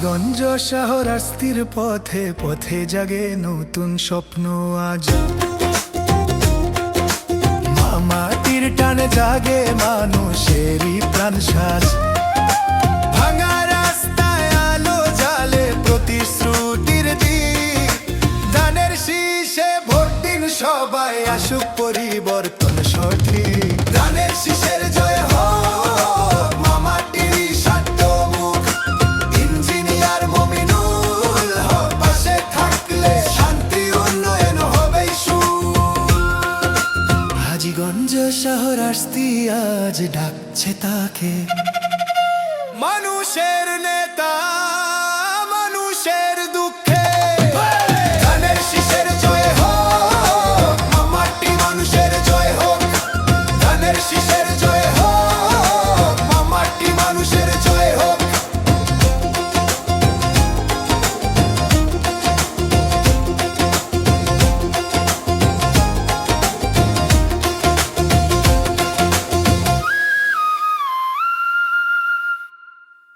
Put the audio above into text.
হাজীগঞ্জ শহর আস্তির পথে পথে জাগে নতুন স্বপ্ন আজ। মাটির টানে জাগে মানুষেরই প্রাণ সাজ। ভাঙা রাস্তায় আলো জালে প্রতিশ্রুতির দিক। ধানের শীষে ভোট দিন সবাই, আসুক পরিবর্তন সঠিক। ধানের শীষের জয় হোক মামাটির সাধ্যমুখ। ইঞ্জিনিয়ার মমিনুল হক পাশে থাকলে শান্তি উন্নয়ন হবেই সুখ। হাজীগঞ্জ শহর আস্তি আজ ডাকছে তাকে, মানুষের নেতা মানুষের দুঃখে। ধানের শীষের জয় হোক মামাটি মানুষের জয় হোক। ধানের শীষের জয়